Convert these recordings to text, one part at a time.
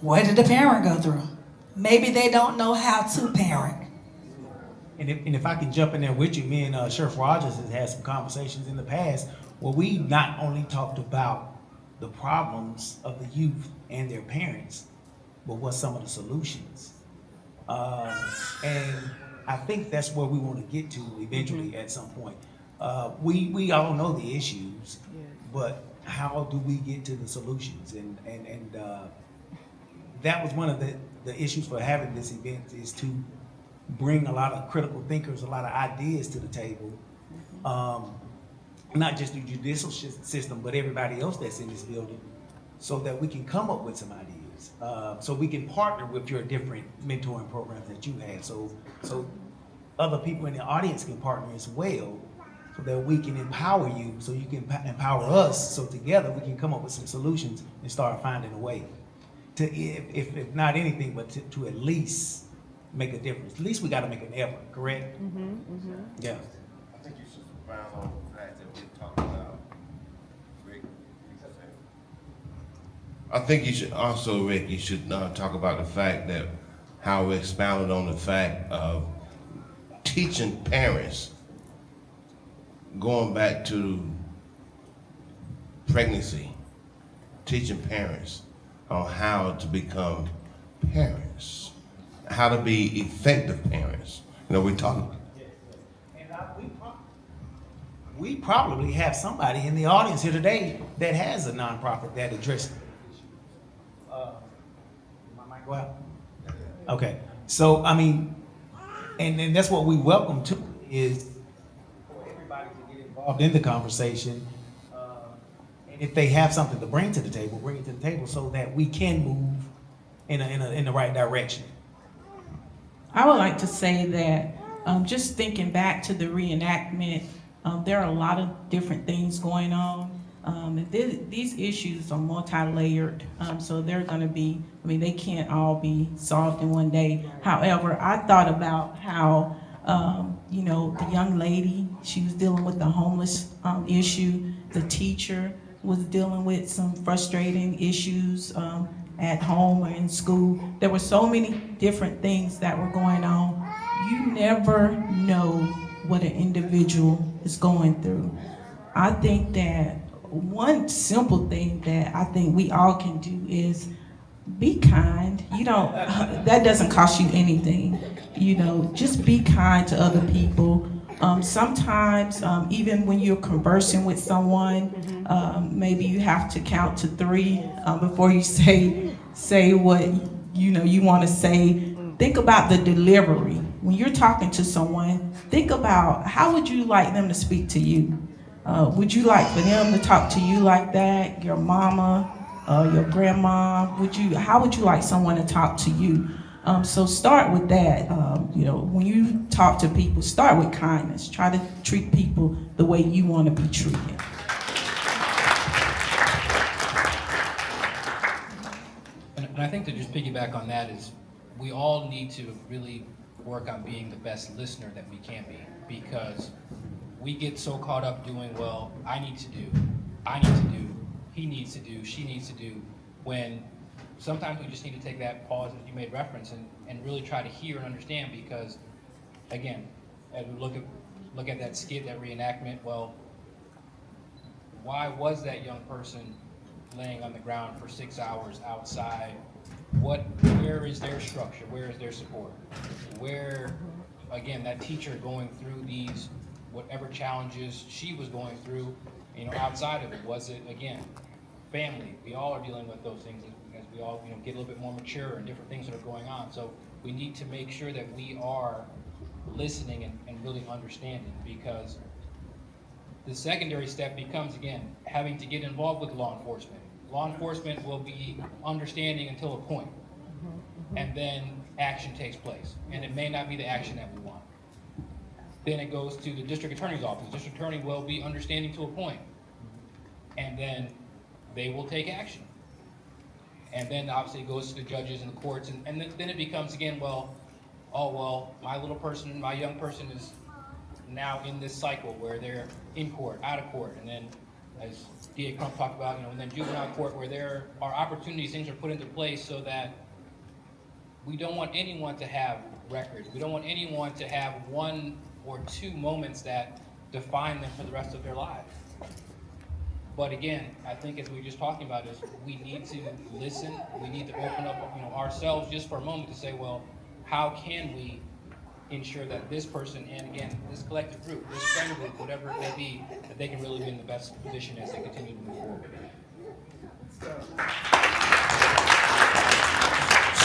What did the parent go through? Maybe they don't know how to parent. And if I can jump in there with you, me and Sheriff Rogers has had some conversations in the past where we not only talked about the problems of the youth and their parents, but what some of the solutions. And I think that's where we want to get to eventually at some point. We all know the issues, but how do we get to the solutions? And that was one of the issues for having this event, is to bring a lot of critical thinkers, a lot of ideas to the table. Not just the judicial system, but everybody else that's in this building, so that we can come up with some ideas. So we can partner with your different mentoring programs that you have. So other people in the audience can partner as well, so that we can empower you, so you can empower us, so together we can come up with some solutions and start finding a way to, if not anything, but to at least make a difference. At least we got to make an effort, correct? Yeah. I think you should round on the fact that we talked about Rick. I think you should also, Rick, you should talk about the fact that how we expounded on the fact of teaching parents, going back to pregnancy, teaching parents on how to become parents, how to be effective parents. You know, we talk. And we probably have somebody in the audience here today that has a nonprofit that addresses it. My mic go out? Okay. So, I mean, and that's what we welcome too, is for everybody to get involved in the conversation. And if they have something to bring to the table, bring it to the table, so that we can move in the right direction. I would like to say that just thinking back to the reenactment, there are a lot of different things going on. And these issues are multi-layered, so they're going to be, I mean, they can't all be solved in one day. However, I thought about how, the young lady, she was dealing with the homeless issue. The teacher was dealing with some frustrating issues at home or in school. There were so many different things that were going on. You never know what an individual is going through. I think that one simple thing that I think we all can do is be kind. That doesn't cost you anything. Just be kind to other people. Sometimes, even when you're conversing with someone, maybe you have to count to 3 before you say what you want to say. Think about the delivery. When you're talking to someone, think about how would you like them to speak to you? Would you like for them to talk to you like that? Your mama, your grandma? How would you like someone to talk to you? So start with that. When you talk to people, start with kindness. Try to treat people the way you want to be treated. And I think to just piggyback on that is we all need to really work on being the best listener that we can be, because we get so caught up doing, well, I need to do, he needs to do, she needs to do, when sometimes we just need to take that pause, as you made reference, and really try to hear and understand, because, again, as we look at that skit, that reenactment, well, why was that young person laying on the ground for 6 hours outside? Where is their structure? Where is their support? Where, again, that teacher going through these, whatever challenges she was going through, outside of it, was it, again, family? We all are dealing with those things as we all, get a little bit more mature and different things that are going on. So we need to make sure that we are listening and really understanding, because the secondary step becomes, again, having to get involved with law enforcement. Law enforcement will be understanding until a point, and then action takes place, and it may not be the action that we want. Then it goes to the district attorney's office. District attorney will be understanding to a point, and then they will take action. And then obviously it goes to the judges and the courts, and then it becomes again, my little person, my young person is now in this cycle where they're in court, out of court, and then as DA Crump talked about, and then juvenile court, where there are opportunities, things are put into place so that we don't want anyone to have records. We don't want anyone to have 1 or 2 moments that define them for the rest of their lives. But again, I think as we were just talking about is we need to listen. We need to open up, ourselves just for a moment to say, well, how can we ensure that this person, and again, this collective group, this friend group, whatever it may be, that they can really be in the best position as they continue to move forward.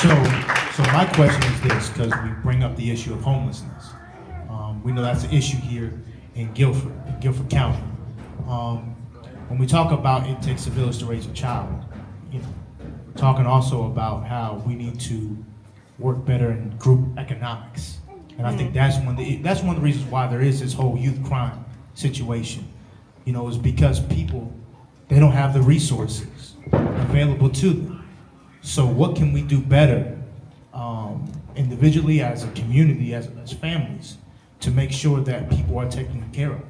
So my question is this, because we bring up the issue of homelessness. We know that's an issue here in Guilford County. When we talk about it takes a village to raise a child, we're talking also about how we need to work better in group economics. And I think that's one of the reasons why there is this whole youth crime situation, is because people, they don't have the resources available to them. So what can we do better individually, as a community, as families, to make sure that people are taken care of?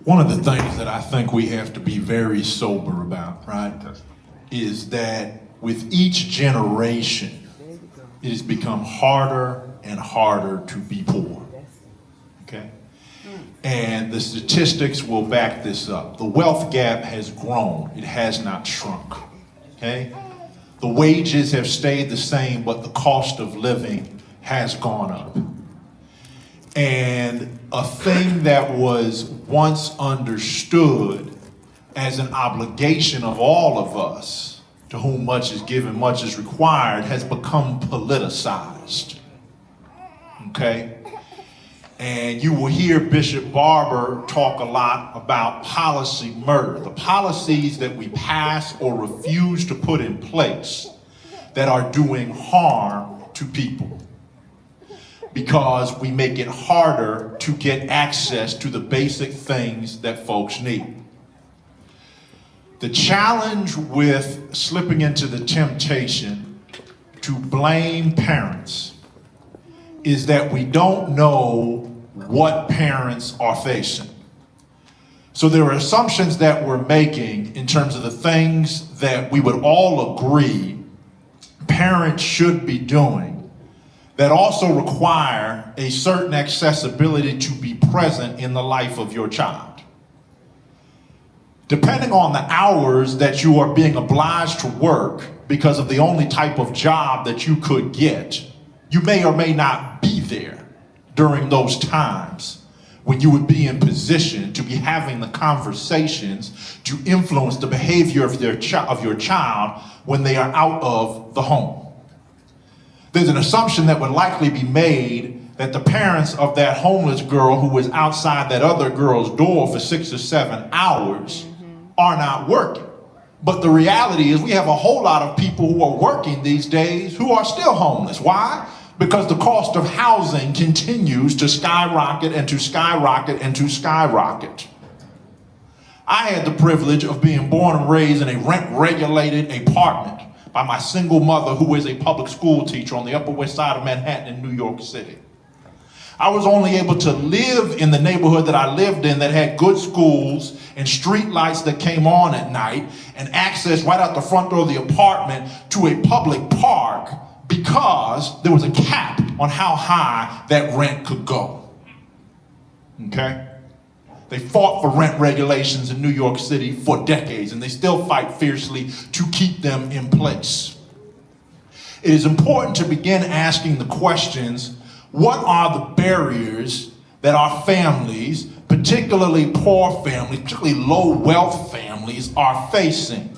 One of the things that I think we have to be very sober about, right, is that with each generation, it has become harder and harder to be poor, okay? And the statistics will back this up. The wealth gap has grown, it has not shrunk, okay? The wages have stayed the same, but the cost of living has gone up. And a thing that was once understood as an obligation of all of us, to whom much is given, much is required, has become politicized. Okay? And you will hear Bishop Barber talk a lot about policy murder, the policies that we pass or refuse to put in place that are doing harm to people, because we make it harder to get access to the basic things that folks need. The challenge with slipping into the temptation to blame parents is that we don't know what parents are facing. So there are assumptions that we're making in terms of the things that we would all agree parents should be doing that also require a certain accessibility to be present in the life of your child. Depending on the hours that you are being obliged to work because of the only type of job that you could get, you may or may not be there during those times when you would be in position to be having the conversations to influence the behavior of your child when they are out of the home. There's an assumption that would likely be made that the parents of that homeless girl who was outside that other girl's door for 6 or 7 hours are not working. But the reality is we have a whole lot of people who are working these days who are still homeless. Why? Because the cost of housing continues to skyrocket and to skyrocket and to skyrocket. I had the privilege of being born and raised in a rent-regulated apartment by my single mother, who is a public school teacher on the Upper West Side of Manhattan in New York City. I was only able to live in the neighborhood that I lived in that had good schools and street lights that came on at night and access right out the front door of the apartment to a public park because there was a cap on how high that rent could go. Okay? They fought for rent regulations in New York City for decades, and they still fight fiercely to keep them in place. It is important to begin asking the questions: what are the barriers that our families, particularly poor families, particularly low wealth families, are facing?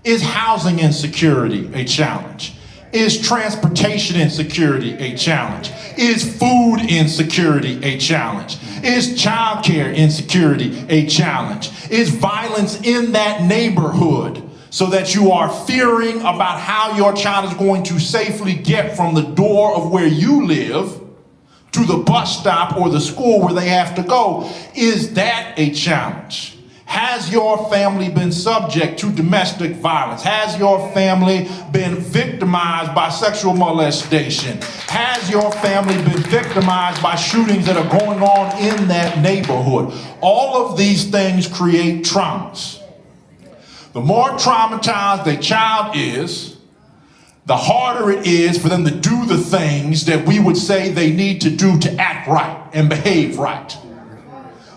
Is housing insecurity a challenge? Is transportation insecurity a challenge? Is food insecurity a challenge? Is childcare insecurity a challenge? Is violence in that neighborhood so that you are fearing about how your child is going to safely get from the door of where you live to the bus stop or the school where they have to go? Is that a challenge? Has your family been subject to domestic violence? Has your family been victimized by sexual molestation? Has your family been victimized by shootings that are going on in that neighborhood? All of these things create traumas. The more traumatized a child is, the harder it is for them to do the things that we would say they need to do to act right and behave right.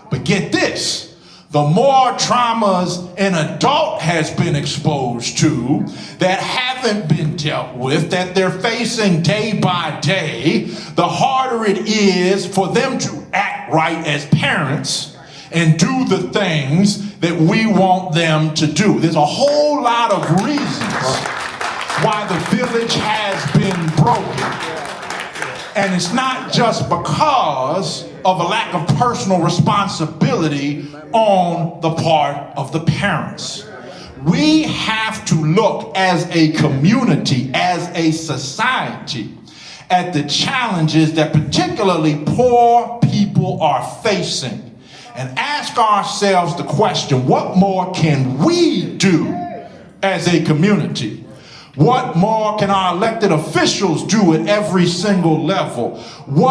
But get this. The more traumas an adult has been exposed to that haven't been dealt with, that they're facing day by day, the harder it is for them to act right as parents and do the things that we want them to do. There's a whole lot of reasons why the village has been broken. And it's not just because of a lack of personal responsibility on the part of the parents. We have to look as a community, as a society, at the challenges that particularly poor people are facing and ask ourselves the question, what more can we do as a community? What more can our elected officials do at every single level? What